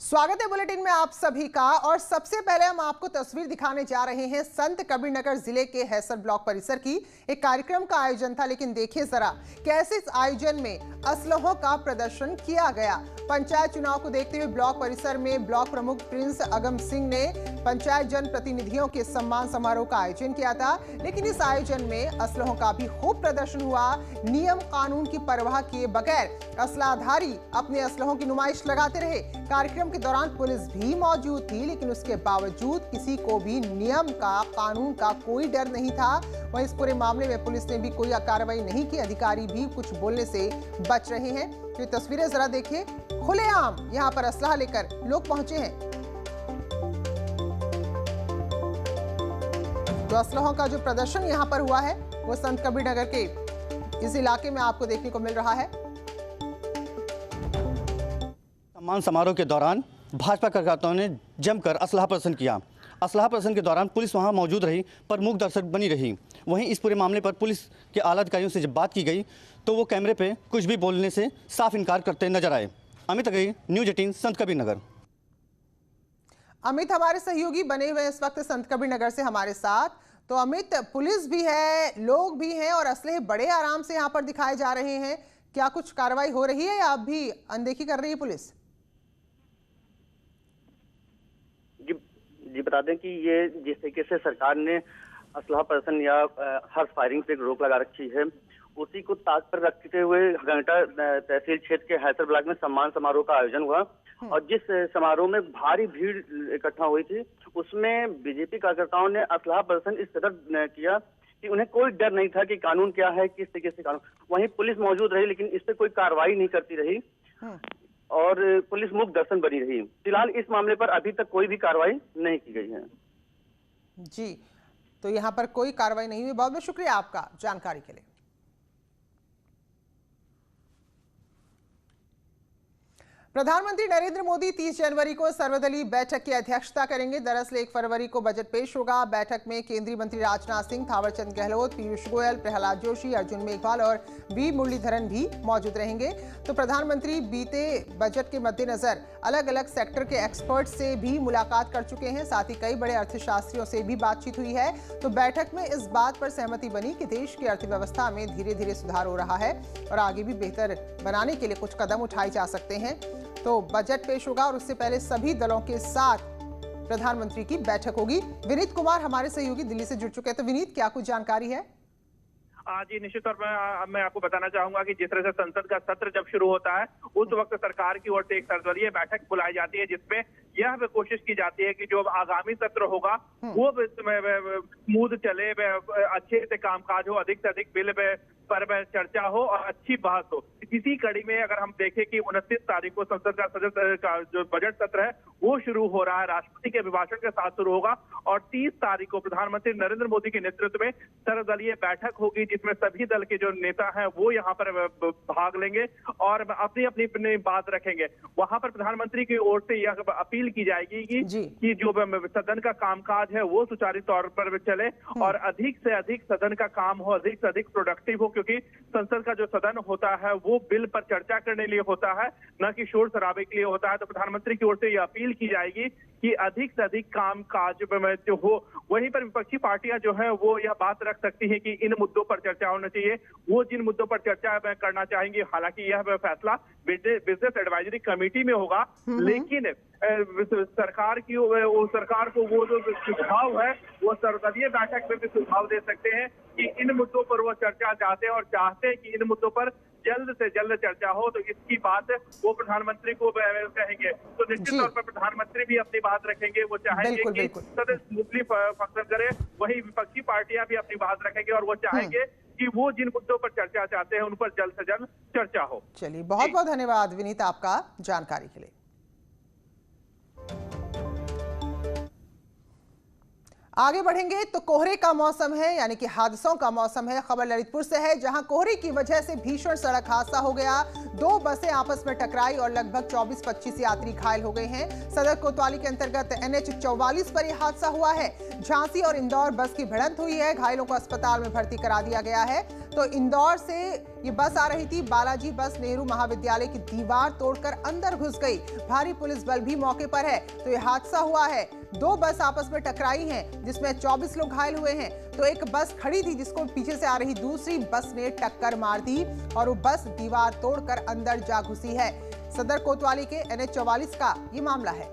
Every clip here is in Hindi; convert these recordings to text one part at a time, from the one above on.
स्वागत है बुलेटिन में आप सभी का। और सबसे पहले हम आपको तस्वीर दिखाने जा रहे हैं संत कबीरनगर जिले के हैसर ब्लॉक परिसर की। एक कार्यक्रम का आयोजन था, लेकिन देखिए जरा कैसे इस आयोजन में असलहों का प्रदर्शन किया गया। पंचायत चुनाव को देखते हुए ब्लॉक परिसर में ब्लॉक प्रमुख प्रिंस अगम सिंह ने पंचायत जनप्रतिनिधियों के सम्मान समारोह का आयोजन किया था, लेकिन इस आयोजन में असलहों का भी खूब प्रदर्शन हुआ। नियम कानून की परवाह किए बगैर असलाधारी अपने असलहों की नुमाइश लगाते रहे। कार्यक्रम के दौरान पुलिस भी मौजूद थी, लेकिन उसके बावजूद किसी को भी नियम का कानून का कोई डर नहीं था। वहीं इस पूरे मामले में पुलिस ने भी कोई कार्रवाई नहीं की। अधिकारी भी कुछ बोलने से बच रहे हैं। ये तस्वीरें जरा देखिए, खुलेआम यहां पर असलहा लेकर लोग पहुंचे हैं। तो असलहों का जो प्रदर्शन यहां पर हुआ है वो संत कबीरनगर के इस इलाके में आपको देखने को मिल रहा है। सम्मान समारोह के दौरान भाजपा कार्यकर्ताओं ने जमकर असलहा प्रदर्शन किया। असलहा प्रदर्शन के दौरान पुलिस वहां मौजूद रही, पर मूक दर्शक बनी रही। वहीं इस पूरे मामले पर पुलिस के आला अधिकारियों से जब बात की गई तो वो कैमरे पे कुछ भी बोलने से साफ इनकार करते नजर आए। अमित अगई, न्यूज 18, संत कबीरनगर। अमित हमारे सहयोगी बने हुए इस वक्त संत कबीरनगर से हमारे साथ। तो अमित, पुलिस भी है, लोग भी हैं और असलहे बड़े आराम से यहाँ पर दिखाए जा रहे हैं। क्या कुछ कार्रवाई हो रही है या अब भी अनदेखी कर रही है पुलिस? जी बता दें कि ये जिस तरीके से सरकार ने असलहा प्रदर्शन या हर फायरिंग पे रोक लगा रखी है, उसी को ताक पर रखते हुए घंटा तहसील क्षेत्र के हैसर ब्लॉक में सम्मान समारोह का आयोजन हुआ। और जिस समारोह में भारी भीड़ इकट्ठा हुई थी, उसमें बीजेपी कार्यकर्ताओं ने असलहा प्रदर्शन इस कदर किया कि उन्हें कोई डर नहीं था कि कानून क्या है, किस तरीके से कानून। वहीं पुलिस मौजूद रही, लेकिन इस पर कोई कार्रवाई नहीं करती रही और पुलिस मुक्त दर्शन बनी रही। फिलहाल इस मामले पर अभी तक कोई भी कार्रवाई नहीं की गई है। जी, तो यहाँ पर कोई कार्रवाई नहीं हुई। बहुत बहुत शुक्रिया आपका जानकारी के लिए। प्रधानमंत्री नरेंद्र मोदी 30 जनवरी को सर्वदलीय बैठक की अध्यक्षता करेंगे। दरअसल 1 फरवरी को बजट पेश होगा। बैठक में केंद्रीय मंत्री राजनाथ सिंह, थावरचंद गहलोत, पीयूष गोयल, प्रहलाद जोशी, अर्जुन मेघवाल और वी मुरलीधरन भी मौजूद रहेंगे। तो प्रधानमंत्री बीते बजट के मद्देनजर अलग अलग सेक्टर के एक्सपर्ट से भी मुलाकात कर चुके हैं। साथ ही कई बड़े अर्थशास्त्रियों से भी बातचीत हुई है। तो बैठक में इस बात पर सहमति बनी कि देश की अर्थव्यवस्था में धीरे धीरे सुधार हो रहा है और आगे भी बेहतर बनाने के लिए कुछ कदम उठाए जा सकते हैं। तो बजट पेश होगा और उससे पहले सभी दलों के साथ प्रधानमंत्री की बैठक होगी। विनीत कुमार हमारे सहयोगी दिल्ली से जुड़ चुके हैं। तो विनीत, क्या कुछ जानकारी है? जी निश्चित तौर पर मैं आपको बताना चाहूंगा कि जिस तरह से संसद का सत्र जब शुरू होता है, उस वक्त सरकार की ओर से एक सर्वदलीय बैठक बुलाई जाती है, जिसमें यह कोशिश की जाती है कि जो आगामी सत्र होगा वो स्मूथ चले, अच्छे से कामकाज हो, अधिक से अधिक बिल पर चर्चा हो और अच्छी बहस हो। इसी कड़ी में अगर हम देखें कि 29 तारीख को संसद का जो बजट सत्र है वो शुरू हो रहा है, राष्ट्रपति के अभिभाषण के साथ शुरू होगा और 30 तारीख को प्रधानमंत्री नरेंद्र मोदी के नेतृत्व में सर्वदलीय बैठक होगी, जिसमें सभी दल के जो नेता हैं वो यहाँ पर भाग लेंगे और अपनी अपनी बात रखेंगे। वहां पर प्रधानमंत्री की ओर से यह अपील की जाएगी कि जो सदन का कामकाज है वो सुचारू तौर पर चले और अधिक से अधिक सदन का काम हो, अधिक से अधिक प्रोडक्टिव हो, क्योंकि संसद का जो सदन होता है वो बिल पर चर्चा करने लिए होता है, न कि शोर शराबे के लिए होता है। तो प्रधानमंत्री की ओर से यह अपील की जाएगी कि अधिक से अधिक काम काज जो हो। वहीं पर विपक्षी पार्टियां जो है वो यह बात रख सकती हैं कि इन मुद्दों पर चर्चा होना चाहिए। वो जिन मुद्दों पर चर्चा करना चाहेंगी, हालांकि यह फैसला बिजनेस एडवाइजरी कमेटी में होगा, लेकिन सरकार को वो जो सुझाव है वो सर्वदलीय बैठक में भी सुझाव दे सकते हैं कि इन मुद्दों पर वो चर्चा चाहते हैं और चाहते हैं कि इन मुद्दों पर जल्द से जल्द चर्चा हो। तो इसकी बात वो प्रधानमंत्री को कहेंगे। तो निश्चित तौर पर प्रधानमंत्री भी अपनी बात रखेंगे, वो चाहेंगे कि सदन स्मूथली फंक्शन करे। वही विपक्षी पार्टियां भी अपनी बात रखेंगे और वो चाहेंगे कि वो जिन मुद्दों पर चर्चा चाहते हैं उन पर जल्द से जल्द चर्चा हो। चलिए, बहुत बहुत धन्यवाद विनीत आपका जानकारी के लिए। आगे बढ़ेंगे तो कोहरे का मौसम है, यानी कि हादसों का मौसम है। खबर ललितपुर से है, जहां कोहरे की वजह से भीषण सड़क हादसा हो गया। 2 बसें आपस में टकराई और लगभग 24-25 यात्री घायल हो गए हैं। सदर कोतवाली के अंतर्गत NH 44 पर यह हादसा हुआ है। झांसी और इंदौर बस की भिड़ंत हुई है। घायलों को अस्पताल में भर्ती करा दिया गया है। तो इंदौर से ये बस आ रही थी। बालाजी बस नेहरू महाविद्यालय की दीवार तोड़कर अंदर घुस गई। भारी पुलिस बल भी मौके पर है। तो ये हादसा हुआ है, दो बस आपस में टकराई हैं जिसमें 24 लोग घायल हुए हैं। तो एक बस खड़ी थी जिसको पीछे से आ रही दूसरी बस ने टक्कर मार दी और वो बस दीवार तोड़कर अंदर जा घुसी है। सदर कोतवाली के NH 44 का ये मामला है।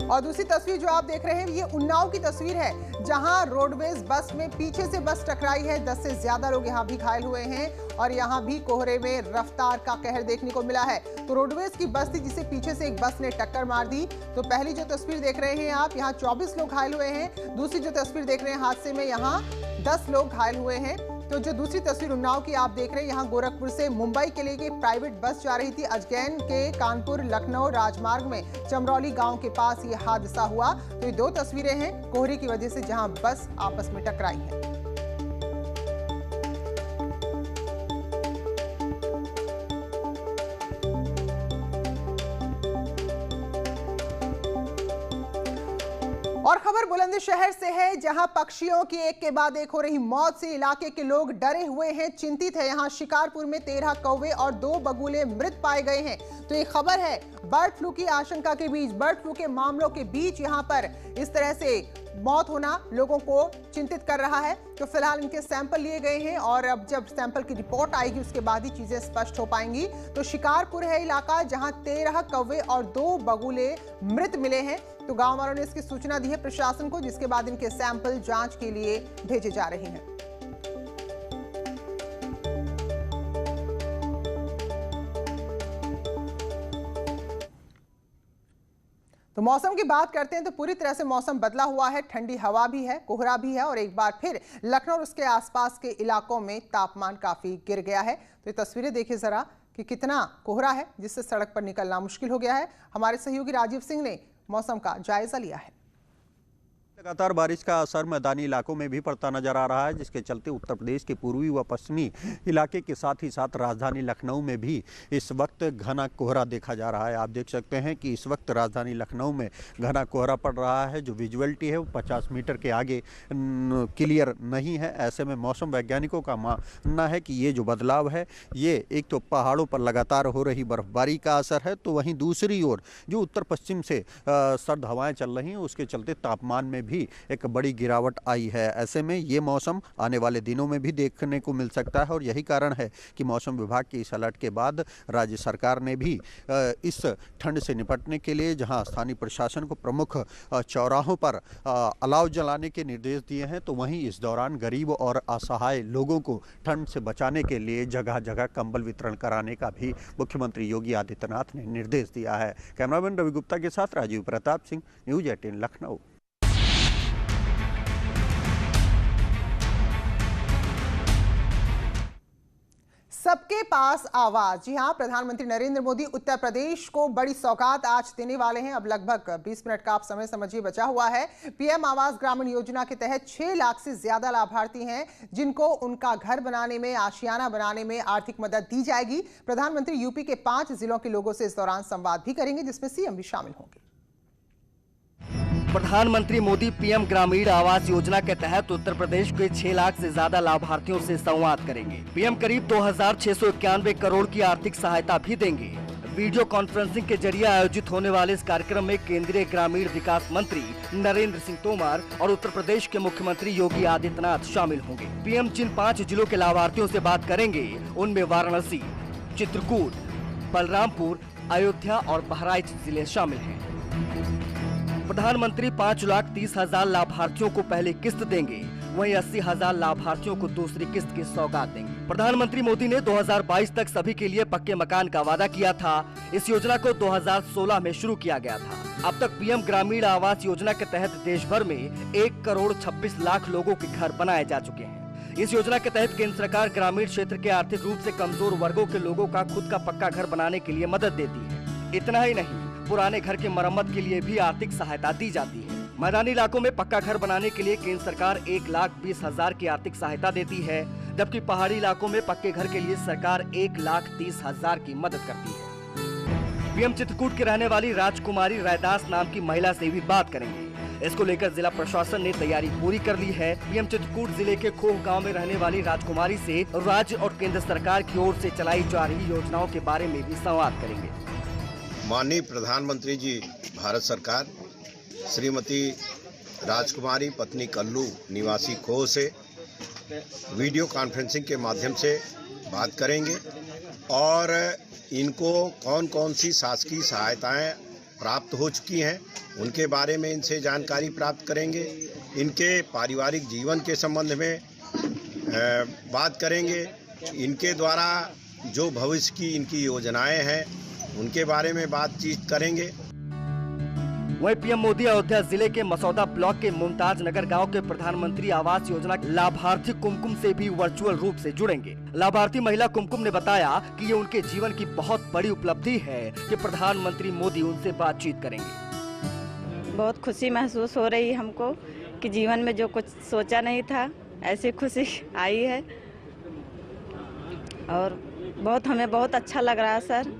और दूसरी तस्वीर जो आप देख रहे हैं ये उन्नाव की तस्वीर है, जहां रोडवेज बस में पीछे से बस टकराई है। 10 से ज्यादा लोग यहां भी घायल हुए हैं और यहां भी कोहरे में रफ्तार का कहर देखने को मिला है। तो रोडवेज की बस थी जिसे पीछे से एक बस ने टक्कर मार दी। तो पहली जो तस्वीर देख रहे हैं आप, यहाँ 24 लोग घायल हुए हैं। दूसरी जो तस्वीर देख रहे हैं हादसे में, यहाँ 10 लोग घायल हुए हैं। तो जो दूसरी तस्वीर उन्नाव की आप देख रहे हैं, यहाँ गोरखपुर से मुंबई के लिए एक प्राइवेट बस जा रही थी। अजगैन के कानपुर लखनऊ राजमार्ग में चमरौली गांव के पास ये हादसा हुआ। तो ये दो तस्वीरें हैं कोहरे की वजह से जहां बस आपस में टकराई है। और खबर बुलंदशहर से है, जहां पक्षियों की एक के बाद एक हो रही मौत से इलाके के लोग डरे हुए हैं, चिंतित है। यहां शिकारपुर में 13 कौवे और 2 बगुले मृत पाए गए हैं। तो ये खबर है बर्ड फ्लू की आशंका के बीच, बर्ड फ्लू के मामलों के बीच यहां पर इस तरह से मौत होना लोगों को चिंतित कर रहा है। तो फिलहाल इनके सैंपल लिए गए हैं और अब जब सैंपल की रिपोर्ट आएगी उसके बाद ही चीजें स्पष्ट हो पाएंगी। तो शिकारपुर है इलाका जहां 13 कौवे और 2 बगुले मृत मिले हैं। तो गांव वालों ने इसकी सूचना दी है प्रशासन को, जिसके बाद इनके सैंपल जांच के लिए भेजे जा रहे हैं। तो मौसम की बात करते हैं तो पूरी तरह से मौसम बदला हुआ है। ठंडी हवा भी है, कोहरा भी है और एक बार फिर लखनऊ और उसके आसपास के इलाकों में तापमान काफी गिर गया है। तो ये तस्वीरें देखिए जरा कि कितना कोहरा है जिससे सड़क पर निकलना मुश्किल हो गया है। हमारे सहयोगी राजीव सिंह ने मौसम का जायजा लिया है। लगातार बारिश का असर मैदानी इलाकों में भी पड़ता नजर आ रहा है, जिसके चलते उत्तर प्रदेश के पूर्वी व पश्चिमी इलाके के साथ ही साथ राजधानी लखनऊ में भी इस वक्त घना कोहरा देखा जा रहा है। आप देख सकते हैं कि इस वक्त राजधानी लखनऊ में घना कोहरा पड़ रहा है। जो विजुअलिटी है वो 50 मीटर के आगे क्लियर नहीं है। ऐसे में मौसम वैज्ञानिकों का मानना है कि ये जो बदलाव है ये एक तो पहाड़ों पर लगातार हो रही बर्फबारी का असर है, तो वहीं दूसरी ओर जो उत्तर पश्चिम से सर्द हवाएं चल रही हैं उसके चलते तापमान में भी एक बड़ी गिरावट आई है। ऐसे में ये मौसम आने वाले दिनों में भी देखने को मिल सकता है और यही कारण है कि मौसम विभाग की इस अलर्ट के बाद राज्य सरकार ने भी इस ठंड से निपटने के लिए जहां स्थानीय प्रशासन को प्रमुख चौराहों पर अलाव जलाने के निर्देश दिए हैं, तो वहीं इस दौरान गरीब और असहाय लोगों को ठंड से बचाने के लिए जगह जगह कंबल वितरण कराने का भी मुख्यमंत्री योगी आदित्यनाथ ने निर्देश दिया है। कैमरामैन रवि गुप्ता के साथ राजीव प्रताप सिंह, न्यूज़ 18 लखनऊ। सबके पास आवाज। जी हां, प्रधानमंत्री नरेंद्र मोदी उत्तर प्रदेश को बड़ी सौगात आज देने वाले हैं। अब लगभग 20 मिनट का आप समय समझिए बचा हुआ है। पीएम आवास ग्रामीण योजना के तहत 6 लाख से ज्यादा लाभार्थी हैं जिनको उनका घर बनाने में, आशियाना बनाने में आर्थिक मदद दी जाएगी। प्रधानमंत्री यूपी के 5 जिलों के लोगों से इस दौरान संवाद भी करेंगे, जिसमें सीएम भी शामिल होंगे। प्रधानमंत्री मोदी पीएम ग्रामीण आवास योजना के तहत उत्तर प्रदेश के 6 लाख से ज्यादा लाभार्थियों से संवाद करेंगे। पीएम करीब 2691 करोड़ की आर्थिक सहायता भी देंगे। वीडियो कॉन्फ्रेंसिंग के जरिए आयोजित होने वाले इस कार्यक्रम में केंद्रीय ग्रामीण विकास मंत्री नरेंद्र सिंह तोमर और उत्तर प्रदेश के मुख्यमंत्री योगी आदित्यनाथ शामिल होंगे। पीएम जिन 5 जिलों के लाभार्थियों से बात करेंगे उनमें वाराणसी, चित्रकूट, बलरामपुर, अयोध्या और बहराइच जिले शामिल हैं। प्रधानमंत्री 5,30,000 लाभार्थियों को पहली किस्त देंगे, वहीं 80,000 लाभार्थियों को दूसरी किस्त की सौगात देंगे। प्रधानमंत्री मोदी ने 2022 तक सभी के लिए पक्के मकान का वादा किया था। इस योजना को 2016 में शुरू किया गया था। अब तक पीएम ग्रामीण आवास योजना के तहत देश भर में 1 करोड़ 26 लाख लोगों के घर बनाए जा चुके हैं। इस योजना के तहत केंद्र सरकार ग्रामीण क्षेत्र के आर्थिक रूप से कमजोर वर्गों के लोगों का खुद का पक्का घर बनाने के लिए मदद देती है। इतना ही नहीं, पुराने घर की मरम्मत के लिए भी आर्थिक सहायता दी जाती है। मैदानी इलाकों में पक्का घर बनाने के लिए केंद्र सरकार 1,20,000 की आर्थिक सहायता देती है, जबकि पहाड़ी इलाकों में पक्के घर के लिए सरकार 1,30,000 की मदद करती है। पीएम चित्रकूट के रहने वाली राजकुमारी रायदास नाम की महिला से भी बात करेंगे। इसको लेकर जिला प्रशासन ने तैयारी पूरी कर ली है। पीएम चित्रकूट जिले के खोह गांव में रहने वाली राजकुमारी से राज्य और केंद्र सरकार की ओर से चलाई जा रही योजनाओं के बारे में भी संवाद करेंगे। माननीय प्रधानमंत्री जी भारत सरकार श्रीमती राजकुमारी पत्नी कल्लू निवासी खोह से वीडियो कॉन्फ्रेंसिंग के माध्यम से बात करेंगे और इनको कौन कौन सी शासकीय सहायताएं प्राप्त हो चुकी हैं उनके बारे में इनसे जानकारी प्राप्त करेंगे। इनके पारिवारिक जीवन के संबंध में बात करेंगे। इनके द्वारा जो भविष्य की इनकी योजनाएं हैं उनके बारे में बातचीत करेंगे। वहीं पीएम मोदी अयोध्या जिले के मसौदा ब्लॉक के मुमताज नगर गांव के प्रधानमंत्री आवास योजना लाभार्थी कुमकुम से भी वर्चुअल रूप से जुड़ेंगे। लाभार्थी महिला कुमकुम ने बताया कि ये उनके जीवन की बहुत बड़ी उपलब्धि है कि प्रधानमंत्री मोदी उनसे बातचीत करेंगे। बहुत खुशी महसूस हो रही है हमको कि जीवन में जो कुछ सोचा नहीं था ऐसी खुशी आई है और हमें बहुत अच्छा लग रहा है सर।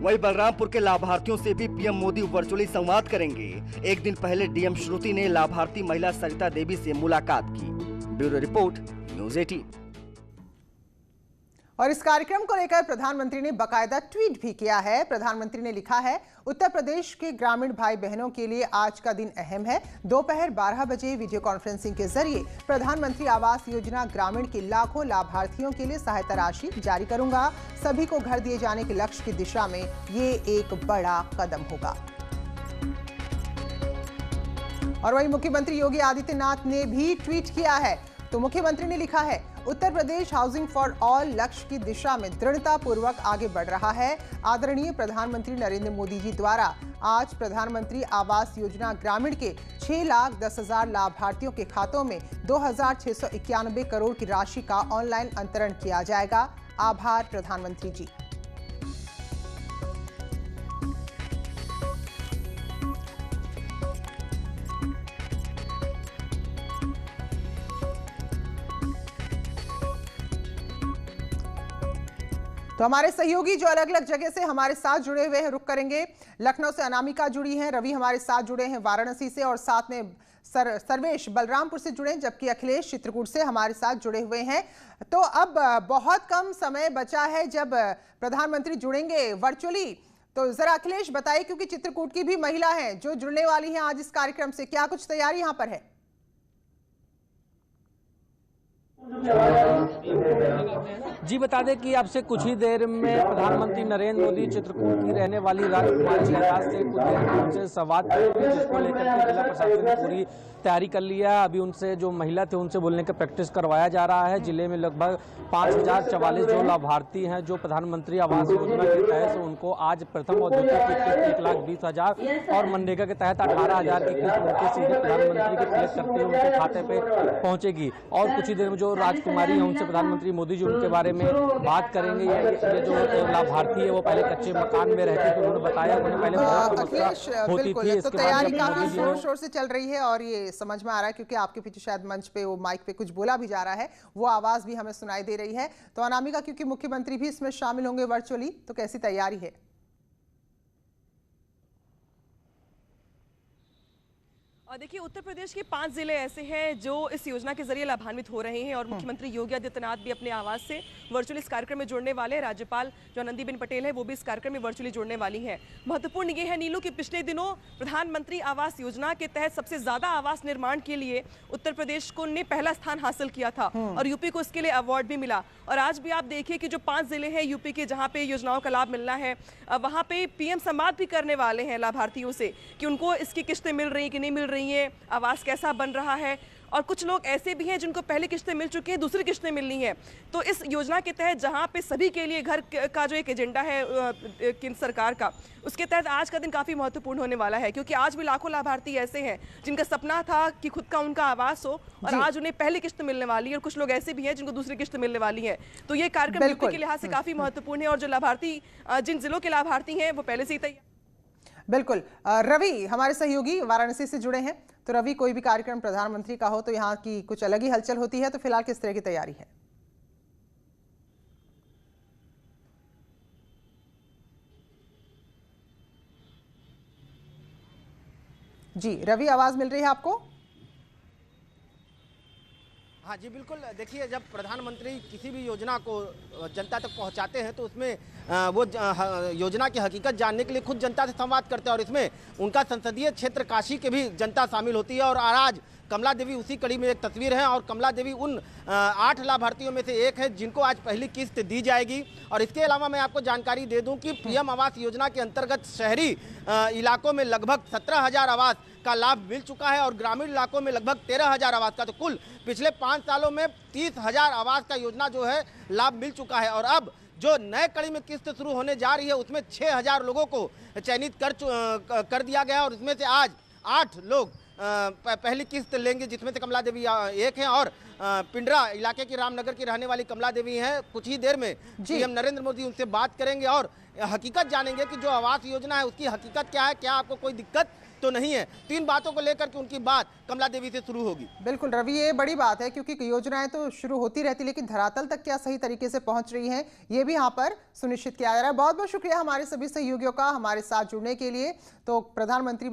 वहीं बलरामपुर के लाभार्थियों से भी पीएम मोदी वर्चुअली संवाद करेंगे। एक दिन पहले डीएम श्रुति ने लाभार्थी महिला सरिता देवी से मुलाकात की। Bureau report, news 18। और इस कार्यक्रम को लेकर प्रधानमंत्री ने बाकायदा ट्वीट भी किया है। प्रधानमंत्री ने लिखा है, उत्तर प्रदेश के ग्रामीण भाई बहनों के लिए आज का दिन अहम है। दोपहर 12 बजे वीडियो कॉन्फ्रेंसिंग के जरिए प्रधानमंत्री आवास योजना ग्रामीण के लाखों लाभार्थियों के लिए सहायता राशि जारी करूंगा। सभी को घर दिए जाने के लक्ष्य की दिशा में ये एक बड़ा कदम होगा। और वहीं मुख्यमंत्री योगी आदित्यनाथ ने भी ट्वीट किया है। तो मुख्यमंत्री ने लिखा है, Uttar Pradesh housing for all लक्ष्य की दिशा में दृढ़ता पूर्वक आगे बढ़ रहा है। आदरणीय प्रधानमंत्री नरेंद्र मोदी जी द्वारा आज प्रधानमंत्री आवास योजना ग्रामीण के 6,10,000 लाभार्थियों के खातों में 2,691 करोड़ की राशि का ऑनलाइन अंतरण किया जाएगा। आभार प्रधानमंत्री जी। तो हमारे सहयोगी जो अलग अलग जगह से हमारे साथ जुड़े हुए हैं, रुक करेंगे। लखनऊ से अनामिका जुड़ी हैं, रवि हमारे साथ जुड़े हैं वाराणसी से, और साथ में सर्वेश बलरामपुर से जुड़े हैं, जबकि अखिलेश चित्रकूट से हमारे साथ जुड़े हुए हैं। तो अब बहुत कम समय बचा है जब प्रधानमंत्री जुड़ेंगे वर्चुअली। तो जरा अखिलेश बताइए, क्योंकि चित्रकूट की भी महिला हैं जो जुड़ने वाली हैं आज इस कार्यक्रम से, क्या कुछ तैयारी यहाँ पर है? जी बता दें कि अब से कुछ ही देर में प्रधानमंत्री नरेंद्र मोदी चित्रकूट की रहने वाली राजकुमारी शहनाज से कुछ देर में उनसे संवाद करेंगे, जिसको लेकर के जिला प्रशासन ने पूरी तैयारी कर लिया। अभी उनसे जो महिला थे उनसे बोलने का प्रैक्टिस करवाया जा रहा है। जिले में लगभग 5,044 जो लाभार्थी हैं जो प्रधानमंत्री आवास योजना के तहत उनको आज प्रथम और द्वितीय की किस्त 1,20,000 और मनरेगा के तहत 18,000 की किस्त उनके सीधे प्रधानमंत्री के क्लिक करते हुए उनके खाते पे पहुंचेगी। और कुछ ही देर में जो राजकुमारी है उनसे प्रधानमंत्री मोदी जी उनके बारे में बात करेंगे। ये जो लाभार्थी है वो पहले कच्चे मकान में रहते थे, उन्होंने बताया उन्हें पहले होती थी। तो तैयारी काफी जोर शोर से चल रही है और ये समझ में आ रहा है, क्योंकि आपके पीछे शायद मंच पे वो माइक पे कुछ बोला भी जा रहा है, वो आवाज भी हमें सुनाई दे रही है। तो अनामिका, क्योंकि मुख्यमंत्री भी इसमें शामिल होंगे वर्चुअली, तो कैसी तैयारी है? और देखिए, उत्तर प्रदेश के 5 जिले ऐसे हैं जो इस योजना के जरिए लाभान्वित हो रहे हैं और मुख्यमंत्री योगी आदित्यनाथ भी अपने आवास से वर्चुअली इस कार्यक्रम में जुड़ने वाले हैं। राज्यपाल जो आनंदीबेन पटेल है वो भी इस कार्यक्रम में वर्चुअली जुड़ने वाली हैं। महत्वपूर्ण ये है नीलू कि पिछले दिनों प्रधानमंत्री आवास योजना के तहत सबसे ज्यादा आवास निर्माण के लिए उत्तर प्रदेश को ने पहला स्थान हासिल किया था और यूपी को इसके लिए अवार्ड भी मिला। और आज भी आप देखिए कि जो 5 जिले हैं यूपी के जहाँ पे योजनाओं का लाभ मिलना है, वहाँ पे पीएम संवाद भी करने वाले हैं लाभार्थियों से कि उनको इसकी किस्तें मिल रही कि नहीं मिल रही है, आवास कैसा बन रहा है। और कुछ लोग ऐसे भी हैं जिनको पहले किस्तें मिल चुकी हैं, दूसरी किस्तें मिलनी है। तो इस योजना के तहत जहां पे सभी के लिए घर का जो एक एजेंडा है केंद्र सरकार का, उसके तहत आज का दिन काफ़ी महत्वपूर्ण होने वाला है, क्योंकि आज भी लाखों लाभार्थी ऐसे हैं जिनका सपना था कि खुद का उनका आवास हो और आज उन्हें पहली किस्त मिलने वाली है, और कुछ लोग ऐसे भी हैं जिनको दूसरी किस्त मिलने वाली है। तो ये कार्यक्रम यूपी के लिहाज से काफ़ी महत्वपूर्ण है और जो लाभार्थी जिन जिलों के लाभार्थी हैं वो पहले से ही तैयार। बिल्कुल। रवि हमारे सहयोगी वाराणसी से जुड़े हैं। तो रवि, कोई भी कार्यक्रम प्रधानमंत्री का हो तो यहाँ की कुछ अलग ही हलचल होती है, तो फिलहाल किस तरह की तैयारी है? जी रवि, आवाज मिल रही है आपको? हाँ जी बिल्कुल। देखिए, जब प्रधानमंत्री किसी भी योजना को जनता तक पहुंचाते हैं तो उसमें वो योजना की हकीकत जानने के लिए खुद जनता से संवाद करते हैं और इसमें उनका संसदीय क्षेत्र काशी के भी जनता शामिल होती है। और आज कमला देवी उसी कड़ी में एक तस्वीर है और कमला देवी उन 8 लाभार्थियों में से एक है जिनको आज पहली किस्त दी जाएगी। और इसके अलावा मैं आपको जानकारी दे दूं कि पीएम आवास योजना के अंतर्गत शहरी इलाकों में लगभग 17,000 आवास का लाभ मिल चुका है और ग्रामीण इलाकों में लगभग 13,000 आवास का। तो कुल पिछले 5 सालों में 30,000 आवास का योजना जो है लाभ मिल चुका है। और अब जो नए कड़ी में किस्त शुरू होने जा रही है उसमें 6,000 लोगों को चयनित कर दिया गया और इसमें से आज 8 लोग पहली किस्त लेंगे, जिसमें से कमला देवी एक है और पिंडरा इलाके की रामनगर की रहने वाली कमला देवी हैं। कुछ ही देर में पीएम नरेंद्र मोदी उनसे बात करेंगे और हकीकत जानेंगे कि जो आवास योजना है उसकी हकीकत क्या है, क्या आपको कोई दिक्कत तो नहीं है। 3 बातों को लेकर के उनकी बात कमला देवी से शुरू होगी। बिल्कुल रवि, ये बड़ी बात है क्योंकि योजनाएं तो शुरू होती रहती लेकिन धरातल तक क्या सही तरीके से पहुंच रही हैं, ये भी यहाँ पर सुनिश्चित किया जा रहा है। बहुत बहुत शुक्रिया हमारे सभी सहयोगियों का हमारे साथ जुड़ने के लिए। तो प्रधानमंत्री